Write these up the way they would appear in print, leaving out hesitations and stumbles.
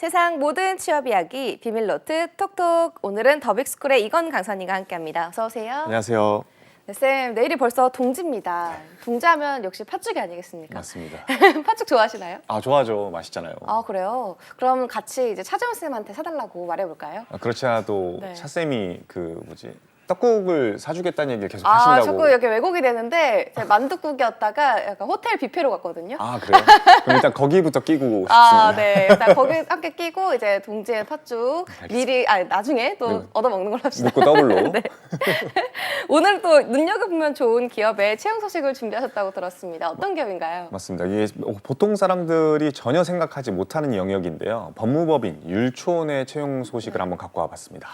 세상 모든 취업 이야기 비밀노트 톡톡. 오늘은 더빅스쿨의 이건 강사님과 함께합니다. 어서 오세요. 안녕하세요. 네, 쌤, 내일이 벌써 동지입니다. 동지하면 역시 팥죽이 아니겠습니까? 맞습니다. 팥죽 좋아하시나요? 아, 좋아하죠. 맛있잖아요. 아, 그래요? 그럼 같이 이제 차재원 쌤한테 사달라고 말해볼까요? 그렇지 않아도 네. 차쌤이 떡국을 사주겠다는 얘기를 계속 아, 하신다고. 자꾸 이렇게 왜곡이 되는데 제가 만둣국이었다가 약간 호텔 뷔페로 갔거든요. 아, 그래요? 그럼 일단 거기부터 끼고 싶습니다. 아, 네. 일단 거기 함께 끼고 이제 동지의 팥죽 나중에 또 네. 얻어먹는 걸로 합시다. 묵고 더블로. 네. 오늘 또 눈여겨보면 좋은 기업의 채용 소식을 준비하셨다고 들었습니다. 어떤 기업인가요? 맞습니다. 이게 보통 사람들이 전혀 생각하지 못하는 영역인데요. 법무법인 율촌의 채용 소식을 한번 갖고 와봤습니다.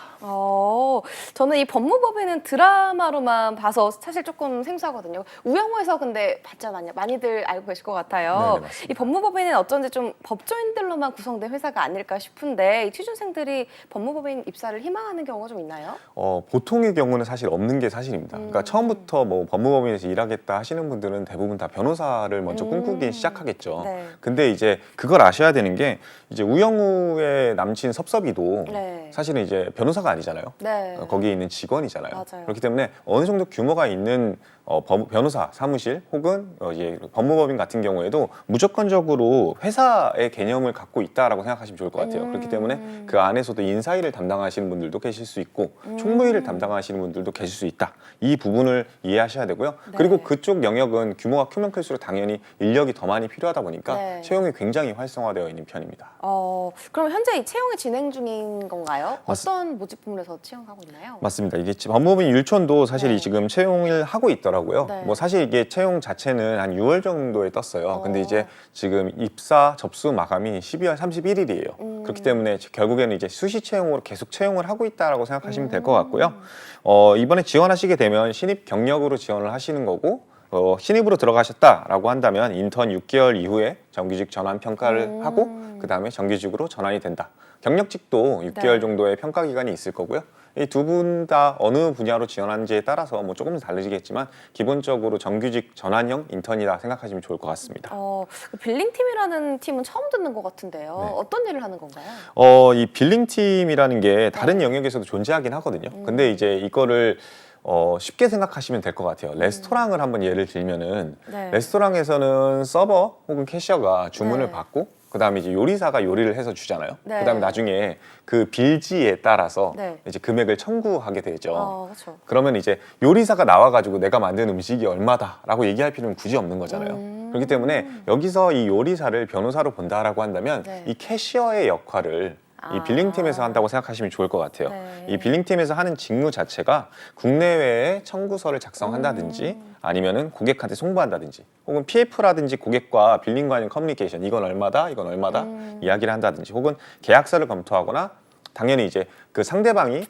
저는 이 법무법인은 드라마로만 봐서 사실 조금 생소하거든요. 우영우에서 근데 봤지 않았냐? 많이들 알고 계실 것 같아요. 네네, 맞습니다. 이 법무법인은 어쩐지 좀 법조인들로만 구성된 회사가 아닐까 싶은데 이 취준생들이 법무법인 입사를 희망하는 경우가 좀 있나요? 보통의 경우는 사실 없는 게 사실입니다. 그러니까 처음부터 뭐 법무법인에서 일하겠다 하시는 분들은 대부분 다 변호사를 먼저 꿈꾸기 시작하겠죠. 네. 근데 이제 그걸 아셔야 되는 게 이제 우영우의 남친 섭섭이도 네. 사실은 이제 변호사가 아니잖아요. 네. 거기에 있는 직원이잖아요. 맞아요. 그렇기 때문에 어느 정도 규모가 있는 변호사 사무실 혹은 이제 법무법인 같은 경우에도 무조건적으로 회사의 개념을 갖고 있다라고 생각하시면 좋을 것 같아요. 그렇기 때문에 그 안에서도 인사일을 담당하시는 분들도 계실 수 있고 총무일을 담당하시는 분들도 계실 수 있다. 이 부분을 이해하셔야 되고요. 네. 그리고 그쪽 영역은 규모가 크면 클수록 당연히 인력이 더 많이 필요하다 보니까 네. 채용이 굉장히 활성화되어 있는 편입니다. 그럼 현재 이 채용이 진행 중인 건가요? 어떤 모집 부문에서 채용하고 있나요? 맞습니다. 이게 법무법인 율촌도 사실 네. 지금 채용을 하고 있더라고요. 네. 뭐 사실 이게 채용 자체는 한 6월 정도에 떴어요. 근데 이제 지금 입사 접수 마감이 12월 31일이에요. 그렇기 때문에 결국에는 이제 수시 채용으로 계속 채용을 하고 있다라고 생각하시면 될 것 같고요. 이번에 지원하시게 되면 신입 경력으로 지원을 하시는 거고 신입으로 들어가셨다라고 한다면 인턴 6개월 이후에 정규직 전환 평가를 하고 그 다음에 정규직으로 전환이 된다. 경력직도 6개월 네. 정도의 평가 기간이 있을 거고요. 이 두 분 다 어느 분야로 지원하는지에 따라서 뭐 조금 다르시겠지만 기본적으로 정규직 전환형 인턴이다 생각하시면 좋을 것 같습니다. 빌링팀이라는 팀은 처음 듣는 것 같은데요. 네. 어떤 일을 하는 건가요? 이 빌링팀이라는 게 다른 영역에서도 존재하긴 하거든요. 근데 이제 이거를 쉽게 생각하시면 될 것 같아요. 레스토랑을 한번 예를 들면은 네. 레스토랑에서는 서버 혹은 캐셔가 주문을 네. 받고 그다음에 이제 요리사가 요리를 해서 주잖아요. 네. 그다음에 나중에 그 빌지에 따라서 네. 이제 금액을 청구하게 되죠. 그렇죠. 그러면 이제 요리사가 나와가지고 내가 만든 음식이 얼마다라고 얘기할 필요는 굳이 없는 거잖아요. 그렇기 때문에 여기서 이 요리사를 변호사로 본다라고 한다면 네. 이 캐시어의 역할을 이 빌링팀에서 한다고 생각하시면 좋을 것 같아요. 네. 이 빌링팀에서 하는 직무 자체가 국내외에 청구서를 작성한다든지 아니면은 고객한테 송부한다든지 혹은 PF라든지 고객과 빌링 관련 커뮤니케이션 이건 얼마다 이건 얼마다 이야기를 한다든지 혹은 계약서를 검토하거나 당연히 이제 그 상대방이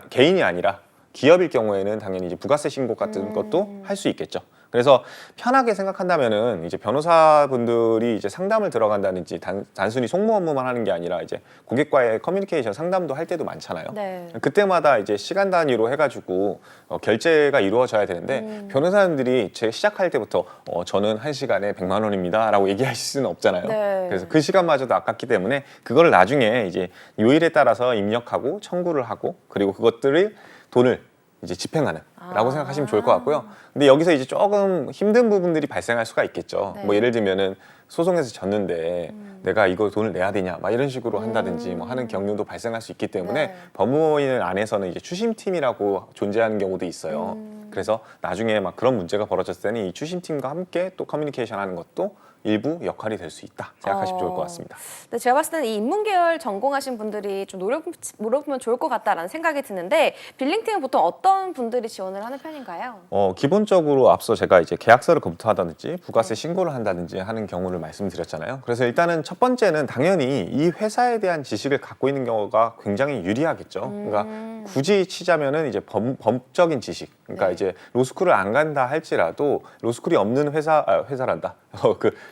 개인이 아니라 기업일 경우에는 당연히 이제 부가세 신고 같은 것도 할 수 있겠죠. 그래서 편하게 생각한다면은 이제 변호사분들이 이제 상담을 들어간다든지 단순히 송무 업무만 하는 게 아니라 이제 고객과의 커뮤니케이션 상담도 할 때도 많잖아요. 네. 그때마다 이제 시간 단위로 해가지고 결제가 이루어져야 되는데 변호사님들이 시작할 때부터 저는 한 시간에 100만 원입니다라고 얘기하실 수는 없잖아요. 네. 그래서 그 시간마저도 아깝기 때문에 그걸 나중에 이제 요일에 따라서 입력하고 청구를 하고 그리고 그것들을 돈을 이제 집행하는 라고 생각하시면 좋을 것 같고요. 근데 여기서 이제 조금 힘든 부분들이 발생할 수가 있겠죠. 네. 뭐 예를 들면은 소송에서 졌는데 내가 이거 돈을 내야 되냐 막 이런 식으로 한다든지 뭐 하는 경우도 발생할 수 있기 때문에 네. 법무법인 안에서는 이제 추심팀이라고 존재하는 경우도 있어요. 그래서 나중에 막 그런 문제가 벌어졌을 때는 이 추심팀과 함께 또 커뮤니케이션 하는 것도 일부 역할이 될 수 있다 생각하시면 좋을 것 같습니다. 근데 제가 봤을 때는 이 인문계열 전공하신 분들이 좀 노려보면 좋을 것 같다라는 생각이 드는데 빌링팀은 보통 어떤 분들이 지원을 하는 편인가요? 기본적으로 앞서 제가 이제 계약서를 검토하다든지 부가세 신고를 한다든지 하는 경우를 말씀드렸잖아요. 그래서 일단은 첫 번째는 당연히 이 회사에 대한 지식을 갖고 있는 경우가 굉장히 유리하겠죠. 그러니까 굳이 치자면은 이제 법적인 지식. 그러니까 네. 이제 로스쿨을 안 간다 할지라도 로스쿨이 없는 회사란다.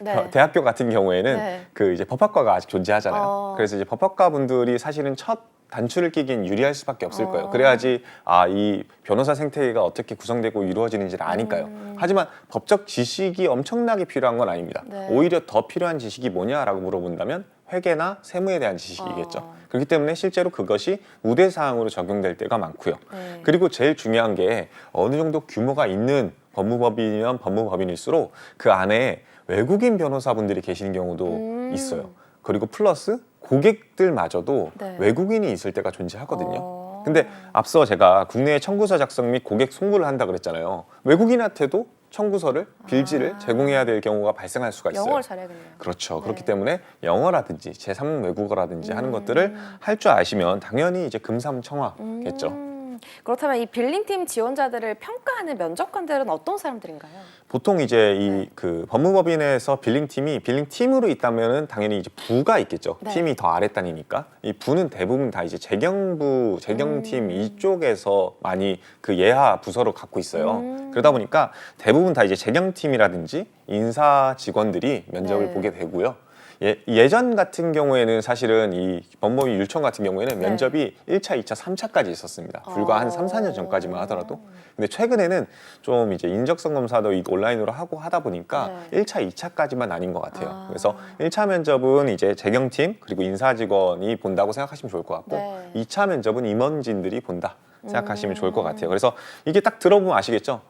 네. 대학교 같은 경우에는 네. 그 이제 법학과가 아직 존재하잖아요. 그래서 이제 법학과 분들이 사실은 첫 단추를 끼긴 유리할 수밖에 없을 거예요. 그래야지 이 변호사 생태계가 어떻게 구성되고 이루어지는지를 아니까요. 하지만 법적 지식이 엄청나게 필요한 건 아닙니다. 네. 오히려 더 필요한 지식이 뭐냐라고 물어본다면 회계나 세무에 대한 지식이겠죠. 그렇기 때문에 실제로 그것이 우대사항으로 적용될 때가 많고요. 네. 그리고 제일 중요한 게 어느 정도 규모가 있는 법무법인이면 법무법인일수록 그 안에 외국인 변호사분들이 계시는 경우도 있어요. 그리고 플러스 고객들마저도 네. 외국인이 있을 때가 존재하거든요. 근데 앞서 제가 국내에 청구서 작성 및 고객 송부를 한다 그랬잖아요. 외국인한테도 청구서를, 빌지를 제공해야 될 경우가 발생할 수가 있어요. 영어를 잘해야겠네요. 그렇죠. 네. 그렇기 때문에 영어라든지 제3 외국어라든지 하는 것들을 할 줄 아시면 당연히 이제 금삼청화겠죠. 그렇다면 이 빌링팀 지원자들을 평가하는 면접관들은 어떤 사람들인가요? 보통 이제 이 그 법무법인에서 빌링팀이 빌링팀으로 있다면은 당연히 이제 부가 있겠죠. 네. 팀이 더 아랫단이니까. 이 부는 대부분 다 이제 재경부, 재경팀 이쪽에서 많이 그 예하 부서로 갖고 있어요. 그러다 보니까 대부분 다 이제 재경팀이라든지 인사 직원들이 면접을 네. 보게 되고요. 예전 같은 경우에는 사실은 이 법무법인 율촌 같은 경우에는 네. 면접이 1차, 2차, 3차까지 있었습니다. 불과 한 3, 4년 전까지만 하더라도. 근데 최근에는 좀 이제 인적성 검사도 온라인으로 하고 하다 보니까 네. 1차, 2차까지만 아닌 것 같아요. 그래서 1차 면접은 이제 재경팀 그리고 인사 직원이 본다고 생각하시면 좋을 것 같고 네. 2차 면접은 임원진들이 본다 생각하시면 좋을 것 같아요. 그래서 이게 딱 들어보면 아시겠죠?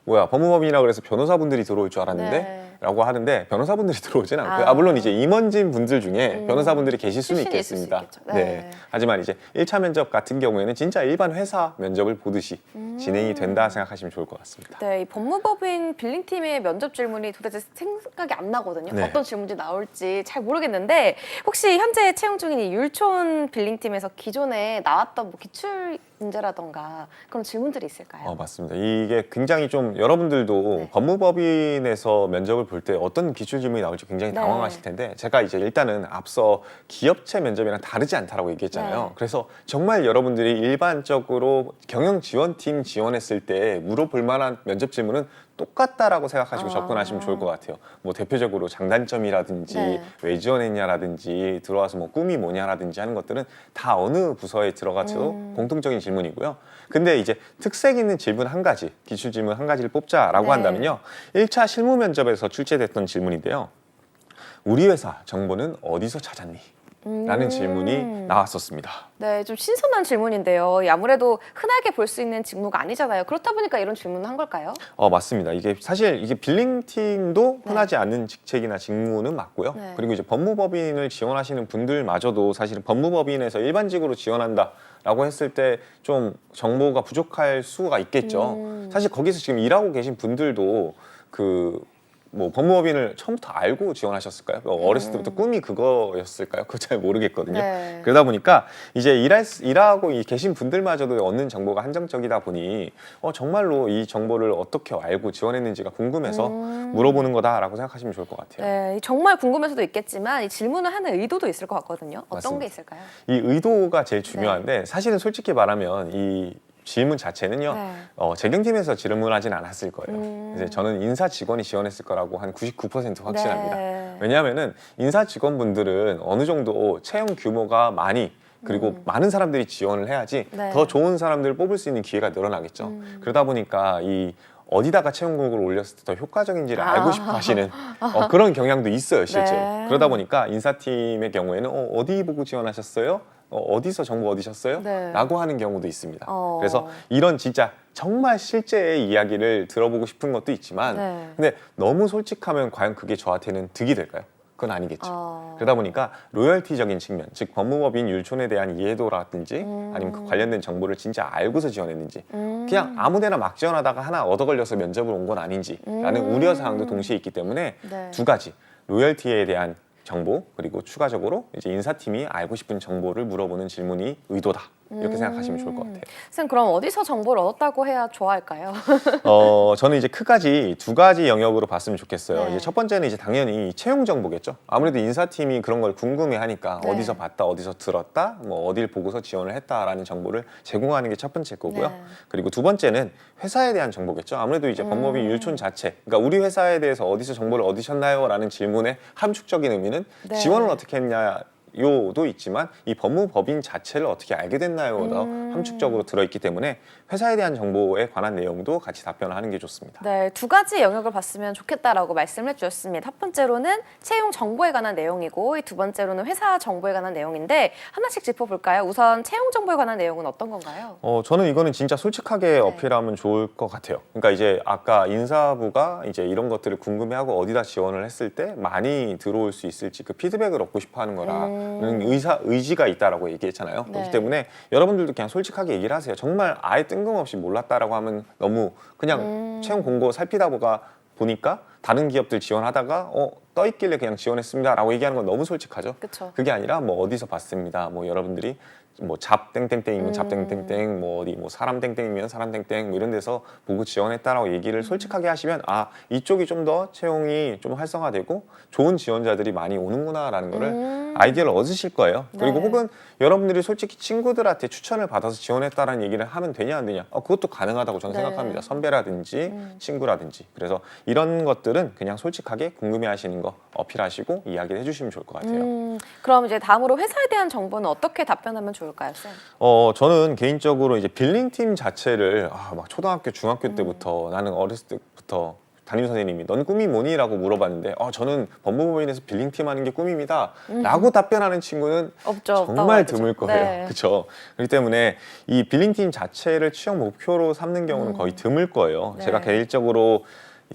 뭐야 법무법인이라 그래서 변호사분들이 들어올 줄 알았는데 네. 라고 하는데 변호사분들이 들어오진 않고요. 아. 물론 이제 임원진 분들 중에 변호사분들이 계실 수는 출신이 있을 수 있겠습니다. 있겠죠. 네. 하지만 이제 1차 면접 같은 경우에는 진짜 일반 회사 면접을 보듯이 진행이 된다 생각하시면 좋을 것 같습니다. 네, 이 법무법인 빌링팀의 면접 질문이 도대체 생각이 안 나거든요. 네. 어떤 질문이 나올지 잘 모르겠는데 혹시 현재 채용 중인 이 율촌 빌링팀에서 기존에 나왔던 뭐 기출 문제라던가 그런 질문들이 있을까요? 맞습니다. 이게 굉장히 좀 여러분들도 네. 법무법인에서 면접을 볼 때 어떤 기출 질문이 나올지 굉장히 네. 당황하실 텐데 제가 이제 일단은 앞서 기업체 면접이랑 다르지 않다라고 얘기했잖아요. 네. 그래서 정말 여러분들이 일반적으로 경영지원팀 지원했을 때 물어볼 만한 면접 질문은 똑같다라고 생각하시고 접근하시면 좋을 것 같아요. 뭐 대표적으로 장단점이라든지 네. 왜 지원했냐라든지 들어와서 뭐 꿈이 뭐냐라든지 하는 것들은 다 어느 부서에 들어가도 공통적인 질문이고요. 근데 이제 특색 있는 질문 한 가지, 기출 질문 한 가지를 뽑자라고 네. 한다면요. 1차 실무 면접에서 출제됐던 질문인데요. 우리 회사 정보는 어디서 찾았니? 라는 질문이 나왔었습니다. 네, 좀 신선한 질문인데요. 아무래도 흔하게 볼 수 있는 직무가 아니잖아요. 그렇다 보니까 이런 질문을 한 걸까요? 맞습니다. 이게 사실 이게 빌링팀도 네. 흔하지 않은 직책이나 직무는 맞고요. 네. 그리고 이제 법무법인을 지원하시는 분들마저도 사실은 법무법인에서 일반직으로 지원한다라고 했을 때 좀 정보가 부족할 수가 있겠죠. 사실 거기서 지금 일하고 계신 분들도 뭐 법무법인을 처음부터 알고 지원하셨을까요? 어렸을 때부터 꿈이 그거였을까요? 그거 잘 모르겠거든요. 네. 그러다 보니까 이제 일하고 계신 분들마저도 얻는 정보가 한정적이다 보니 정말로 이 정보를 어떻게 알고 지원했는지가 궁금해서 물어보는 거다라고 생각하시면 좋을 것 같아요. 네, 정말 궁금해서도 있겠지만 이 질문을 하는 의도도 있을 것 같거든요. 어떤 맞습니다. 게 있을까요? 이 의도가 제일 중요한데 사실은 솔직히 말하면 이 질문 자체는요. 네. 재경팀에서 질문하진 않았을 거예요. 이제 저는 인사 직원이 지원했을 거라고 한 99% 확신합니다. 네. 왜냐하면은 인사 직원분들은 어느 정도 채용 규모가 많이 그리고 많은 사람들이 지원을 해야지 네. 더 좋은 사람들을 뽑을 수 있는 기회가 늘어나겠죠. 그러다 보니까 이 어디다가 채용 공고를 올렸을 때 더 효과적인지를 알고 싶어 하시는 그런 경향도 있어요, 실제로. 네. 그러다 보니까 인사팀의 경우에는 어디 보고 지원하셨어요? 어디서 정보 얻으셨어요? 네. 라고 하는 경우도 있습니다. 어. 그래서 이런 진짜 정말 실제의 이야기를 들어보고 싶은 것도 있지만 네. 근데 너무 솔직하면 과연 그게 저한테는 득이 될까요? 그건 아니겠죠. 어. 그러다 보니까 로열티적인 측면, 즉 법무법인 율촌에 대한 이해도라든지 아니면 그 관련된 정보를 진짜 알고서 지원했는지 그냥 아무데나 막 지원하다가 하나 얻어 걸려서 면접을 온 건 아닌지라는 우려 사항도 동시에 있기 때문에 네. 두 가지 로열티에 대한 정보 그리고 추가적으로 이제 인사팀이 알고 싶은 정보를 물어보는 질문이 의도다 이렇게 생각하시면 좋을 것 같아요. 선생님 그럼 어디서 정보를 얻었다고 해야 좋아할까요? 저는 이제 크가지 두 가지 영역으로 봤으면 좋겠어요. 네. 이제 첫 번째는 이제 당연히 채용 정보겠죠. 아무래도 인사팀이 그런 걸 궁금해하니까 네. 어디서 봤다, 어디서 들었다, 뭐 어딜 보고서 지원을 했다라는 정보를 제공하는 게 첫 번째 거고요. 네. 그리고 두 번째는 회사에 대한 정보겠죠. 아무래도 이제 법무법인 율촌 자체, 그러니까 우리 회사에 대해서 어디서 정보를 얻으셨나요?라는 질문의 함축적인 의미는 네. 지원을 어떻게 했냐. 요도 있지만 이 법무법인 자체를 어떻게 알게 됐나요가 함축적으로 들어있기 때문에 회사에 대한 정보에 관한 내용도 같이 답변을 하는 게 좋습니다. 네, 두 가지 영역을 봤으면 좋겠다라고 말씀을 해주셨습니다. 첫 번째로는 채용 정보에 관한 내용이고 이 두 번째로는 회사 정보에 관한 내용인데 하나씩 짚어볼까요? 우선 채용 정보에 관한 내용은 어떤 건가요? 저는 이거는 진짜 솔직하게 어필하면 좋을 것 같아요. 그러니까 이제 아까 인사부가 이제 이런 것들을 궁금해하고 어디다 지원을 했을 때 많이 들어올 수 있을지 그 피드백을 얻고 싶어하는 거라는 의지가 있다라고 얘기했잖아요. 네. 그렇기 때문에 여러분들도 그냥 솔직하게 얘기를 하세요. 정말 아예 뜬금없이 몰랐다라고 하면 너무 그냥 채용 공고 살피다 보니까 다른 기업들 지원하다가 떠 있길래 그냥 지원했습니다라고 얘기하는 건 너무 솔직하죠. 그쵸. 그게 아니라 뭐 어디서 봤습니다. 뭐 여러분들이 뭐 잡 땡땡땡이면 잡 땡땡땡, 뭐 어디 뭐 사람 땡땡이면 사람 땡땡 뭐 이런 데서 보고 지원했다라고 얘기를 솔직하게 하시면 아 이쪽이 좀 더 채용이 좀 활성화되고 좋은 지원자들이 많이 오는구나라는 거를 아이디어를 얻으실 거예요. 그리고 네. 혹은 여러분들이 솔직히 친구들한테 추천을 받아서 지원했다라는 얘기를 하면 되냐 안 되냐 그것도 가능하다고 저는 네. 생각합니다. 선배라든지 친구라든지 그래서 이런 것들은 그냥 솔직하게 궁금해하시는 거 어필하시고 이야기를 해주시면 좋을 것 같아요. 그럼 이제 다음으로 회사에 대한 정보는 어떻게 답변하면 좋을까요, 쌤? 저는 개인적으로 이제 빌링팀 자체를 막 초등학교, 중학교 때부터 나는 어렸을 때부터 담임 선생님이 넌 꿈이 뭐니? 라고 물어봤는데 저는 법무법인에서 빌링팀 하는 게 꿈입니다. 라고 답변하는 친구는 없죠. 정말 없다고 드물 하죠. 거예요. 네. 그렇죠. 그렇기 때문에 이 빌링팀 자체를 취업 목표로 삼는 경우는 거의 드물 거예요. 네. 제가 개인적으로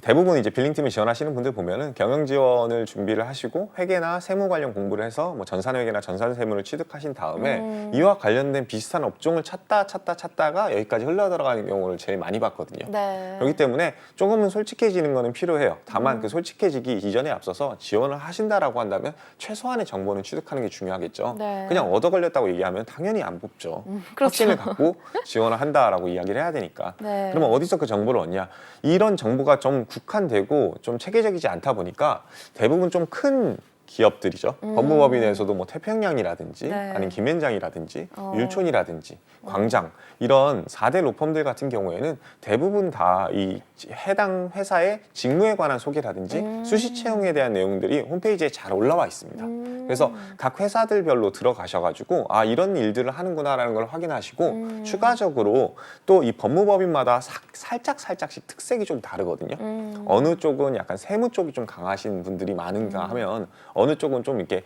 대부분 이제 빌링팀에 지원하시는 분들 보면은 경영 지원을 준비를 하시고 회계나 세무 관련 공부를 해서 뭐 전산회계나 전산세무를 취득하신 다음에 이와 관련된 비슷한 업종을 찾다가 여기까지 흘러 들어가는 경우를 제일 많이 봤거든요. 네. 그렇기 때문에 조금은 솔직해지는 거는 필요해요. 다만 그 솔직해지기 이전에 앞서서 지원을 하신다라고 한다면 최소한의 정보는 취득하는 게 중요하겠죠. 네. 그냥 얻어 걸렸다고 얘기하면 당연히 안 뽑죠. 그렇죠. 확신을 갖고 지원을 한다라고 이야기를 해야 되니까. 네. 그러면 어디서 그 정보를 얻냐? 이런 정보가 좀 국한되고 좀 체계적이지 않다 보니까 대부분 좀 큰 기업들이죠. 법무법인에서도 뭐 태평양이라든지 네. 아니면 김앤장이라든지 율촌이라든지 광장 이런 4대 로펌들 같은 경우에는 대부분 다 이 해당 회사의 직무에 관한 소개라든지 수시 채용에 대한 내용들이 홈페이지에 잘 올라와 있습니다. 그래서 각 회사들별로 들어가셔가지고 이런 일들을 하는구나라는 걸 확인하시고 추가적으로 또 이 법무법인마다 살짝씩 특색이 좀 다르거든요. 어느 쪽은 약간 세무 쪽이 좀 강하신 분들이 많은가 하면 어느 쪽은 좀 이렇게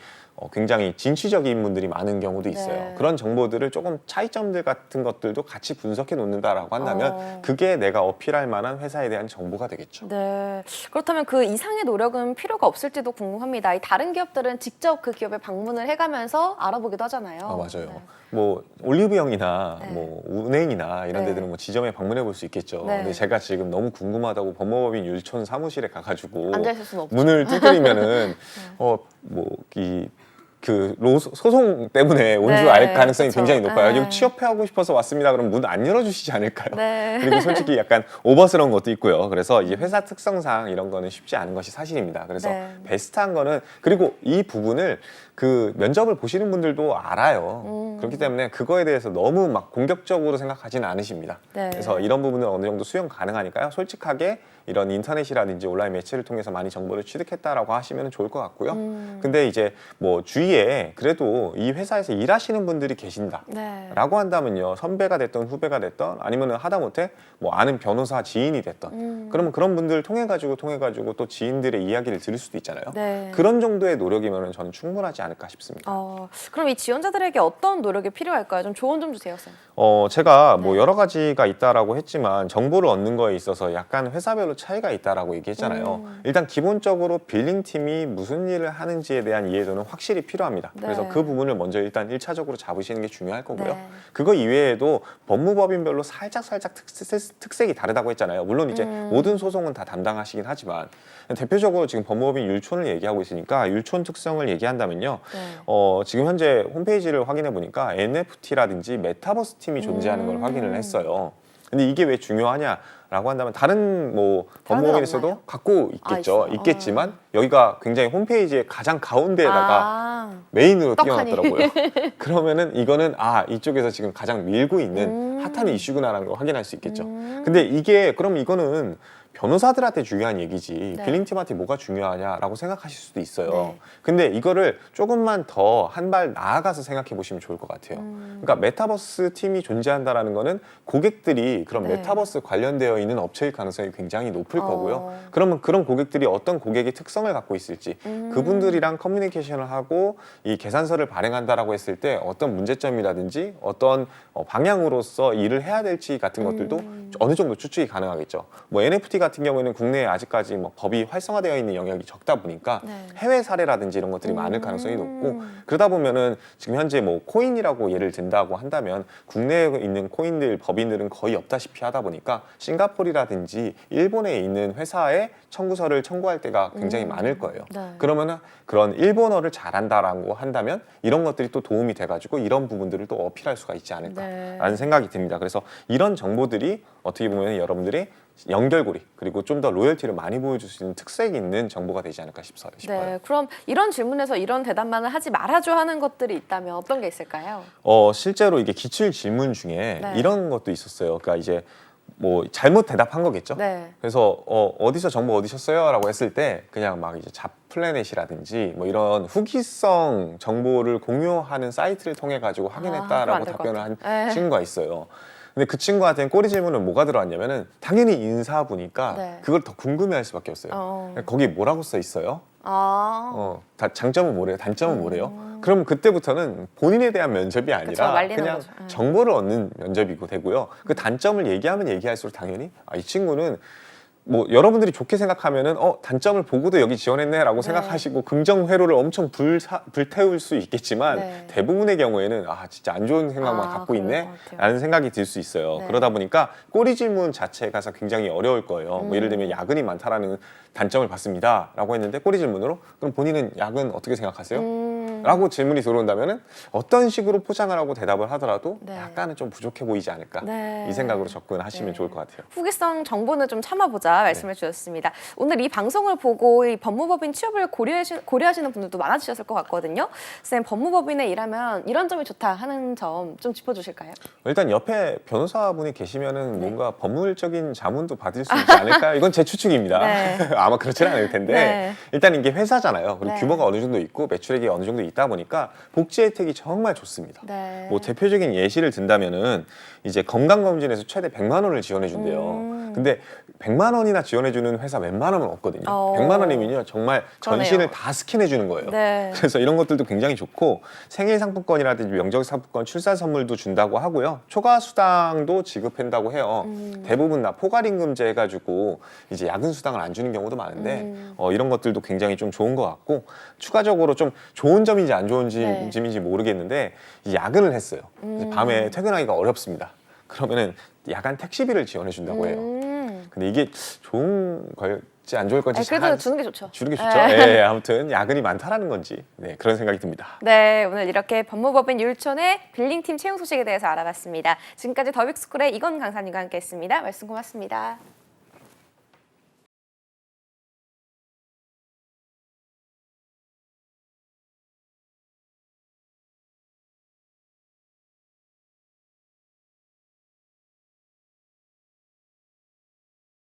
굉장히 진취적인 분들이 많은 경우도 있어요. 네. 그런 정보들을 조금 차이점들 같은 것들도 같이 분석해 놓는다라고 한다면 그게 내가 어필할 만한 회사에 대한 정보가 되겠죠. 네. 그렇다면 그 이상의 노력은 필요가 없을지도 궁금합니다. 이 다른 기업들은 직접 그 기업에 방문을 해가면서 알아보기도 하잖아요. 맞아요. 네. 뭐 올리브영이나 네. 뭐 은행이나 이런 네. 데들은 뭐 지점에 방문해 볼 수 있겠죠. 네. 근데 제가 지금 너무 궁금하다고 법무법인 율촌 사무실에 가가지고 앉아있을 수는 없죠. 문을 두드리면은 소송 때문에 온 줄 네, 알 가능성이 그쵸. 굉장히 높아요. 네. 여기 취업하고 싶어서 왔습니다. 그럼 문 안 열어주시지 않을까요? 네. 그리고 솔직히 약간 오버스러운 것도 있고요. 그래서 이제 회사 특성상 이런 거는 쉽지 않은 것이 사실입니다. 그래서 네. 베스트한 거는 그리고 이 부분을 그 면접을 보시는 분들도 알아요. 그렇기 때문에 그거에 대해서 너무 막 공격적으로 생각하지는 않으십니다. 네. 그래서 이런 부분은 어느 정도 수용 가능하니까요. 솔직하게 이런 인터넷이라든지 온라인 매체를 통해서 많이 정보를 취득했다라고 하시면 좋을 것 같고요. 근데 이제 뭐 주위에 그래도 이 회사에서 일하시는 분들이 계신다. 네. 라고 한다면요. 선배가 됐던 후배가 됐던 아니면 하다못해 뭐 아는 변호사 지인이 됐던 그러면 그런 분들을 통해가지고 또 지인들의 이야기를 들을 수도 있잖아요. 네. 그런 정도의 노력이면 저는 충분하지 않을까 싶습니다. 그럼 이 지원자들에게 어떤 노력이 필요할까요? 좀 조언 좀 주세요, 쌤. 제가 뭐 네. 여러 가지가 있다라고 했지만 정보를 얻는 거에 있어서 약간 회사별로 차이가 있다라고 얘기했잖아요. 일단 기본적으로 빌링팀이 무슨 일을 하는지에 대한 이해도는 확실히 필요합니다. 네. 그래서 그 부분을 먼저 일단 1차적으로 잡으시는 게 중요할 거고요. 네. 그거 이외에도 법무법인별로 살짝 특색이 다르다고 했잖아요. 물론 이제 모든 소송은 다 담당하시긴 하지만 대표적으로 지금 법무법인 율촌을 얘기하고 있으니까 율촌 특성을 얘기한다면요. 네. 지금 현재 홈페이지를 확인해 보니까 NFT라든지 메타버스 팀이 존재하는 걸 확인을 했어요. 근데 이게 왜 중요하냐라고 한다면 다른 뭐 다른 법무법인에서도 없나요? 갖고 있겠죠. 있어요. 있겠지만 여기가 굉장히 홈페이지의 가장 가운데에다가 메인으로 떡하니. 띄워놨더라고요. 그러면은 이거는 이쪽에서 지금 가장 밀고 있는 핫한 이슈구나라는 걸 확인할 수 있겠죠. 근데 그럼 이거는 변호사들한테 중요한 얘기지 네. 빌링팀한테 뭐가 중요하냐라고 생각하실 수도 있어요. 네. 근데 이거를 조금만 더 한 발 나아가서 생각해 보시면 좋을 것 같아요. 그러니까 메타버스 팀이 존재한다라는 거는 고객들이 그런 네. 메타버스 관련되어 있는 업체일 가능성이 굉장히 높을 거고요. 어. 그러면 그런 고객들이 어떤 고객의 특성을 갖고 있을지 그분들이랑 커뮤니케이션을 하고 이 계산서를 발행한다라고 했을 때 어떤 문제점이라든지 어떤 방향으로서 일을 해야 될지 같은 것들도 어느 정도 추측이 가능하겠죠. 뭐 NFT 같은 경우에는 국내에 아직까지 뭐 법이 활성화되어 있는 영역이 적다 보니까 네. 해외 사례라든지 이런 것들이 많을 가능성이 높고 그러다 보면은 지금 현재 뭐 코인이라고 예를 든다고 한다면 국내에 있는 코인들 법인들은 거의 없다시피 하다 보니까 싱가포르라든지 일본에 있는 회사에 청구서를 청구할 때가 굉장히 많을 거예요. 네. 그러면은 그런 일본어를 잘한다라고 한다면 이런 것들이 또 도움이 돼가지고 이런 부분들을 또 어필할 수가 있지 않을까라는 네. 생각이 듭니다. 그래서 이런 정보들이 어떻게 보면 여러분들이 연결고리 그리고 좀 더 로열티를 많이 보여줄 수 있는 특색이 있는 정보가 되지 않을까 싶어요. 네, 그럼 이런 질문에서 이런 대답만을 하지 말아줘 하는 것들이 있다면 어떤 게 있을까요? 실제로 이게 기출 질문 중에 네. 이런 것도 있었어요. 그러니까 이제 뭐 잘못 대답한 거겠죠. 네. 그래서 어디서 정보 얻으셨어요? 라고 했을 때 그냥 막 이제 잡플래닛이라든지 뭐 이런 후기성 정보를 공유하는 사이트를 통해 가지고 그럼 안 확인했다라고 될것 답변을 한 같아요. 네. 친구가 있어요. 근데 그 친구한테는 꼬리 질문은 뭐가 들어왔냐면은 당연히 인사부니까 네. 그걸 더 궁금해할 수밖에 없어요. 거기 뭐라고 써 있어요? 다 장점은 뭐래요? 단점은 뭐래요? 그럼 그때부터는 본인에 대한 면접이 아니라 그쵸, 말리는 그냥 거죠. 정보를 얻는 면접이고 되고요. 그 단점을 얘기하면 얘기할수록 당연히 이 친구는 뭐 여러분들이 좋게 생각하면은 단점을 보고도 여기 지원했네라고 네. 생각하시고 긍정 회로를 엄청 불태울 수 있겠지만 네. 대부분의 경우에는 진짜 안 좋은 생각만 갖고 그럴 것 같아요. 있네라는 생각이 들 수 있어요. 네. 그러다 보니까 꼬리 질문 자체가 굉장히 어려울 거예요. 뭐 예를 들면 야근이 많다라는 단점을 받습니다라고 했는데 꼬리 질문으로 그럼 본인은 야근 어떻게 생각하세요? 라고 질문이 들어온다면은 어떤 식으로 포장을 하고 대답을 하더라도 네. 약간은 좀 부족해 보이지 않을까 네. 이 생각으로 접근하시면 네. 좋을 것 같아요. 후기성 정보는 좀 참아보자 말씀해 주셨습니다. 오늘 이 방송을 보고 이 법무법인 취업을 고려하시는 분들도 많아지셨을 것 같거든요. 쌤, 법무법인에 일하면 이런 점이 좋다 하는 점 좀 짚어주실까요? 일단 옆에 변호사분이 계시면은 네. 뭔가 법률적인 자문도 받을 수 있지 않을까요? 이건 제 추측입니다. 네. 아마 그렇지는 않을 텐데 네. 일단 이게 회사잖아요. 그리고 네. 규모가 어느 정도 있고 매출액이 어느 정도 있다 보니까 복지 혜택이 정말 좋습니다. 네. 뭐 대표적인 예시를 든다면은 이제 건강검진에서 최대 100만 원을 지원해 준대요. 근데 100만 원이나 지원해 주는 회사 웬만하면 없거든요. 100만 원이면요 정말 전신을 그러네요. 다 스캔해 주는 거예요. 네. 그래서 이런 것들도 굉장히 좋고 생일 상품권이라든지 명절 상품권, 출산 선물도 준다고 하고요. 초과 수당도 지급한다고 해요. 대부분 다 포괄임금제 해가지고 이제 야근 수당을 안 주는 경우도 많은데 이런 것들도 굉장히 좀 좋은 것 같고 추가적으로 좀 좋은 점인지 안 좋은 네. 점인지 모르겠는데 이 야근을 했어요. 그래서 밤에 퇴근하기가 어렵습니다. 그러면은 야간 택시비를 지원해 준다고 해요. 근데 이게 좋은 걸지 안 좋을 건지 그래도 주는 게 좋죠. 주는 게 좋죠. 네. 아무튼 야근이 많다라는 건지 그런 생각이 듭니다. 네, 오늘 이렇게 법무법인 율촌의 빌링팀 채용 소식에 대해서 알아봤습니다. 지금까지 더빅스쿨의 이건 강사님과 함께했습니다. 말씀 고맙습니다.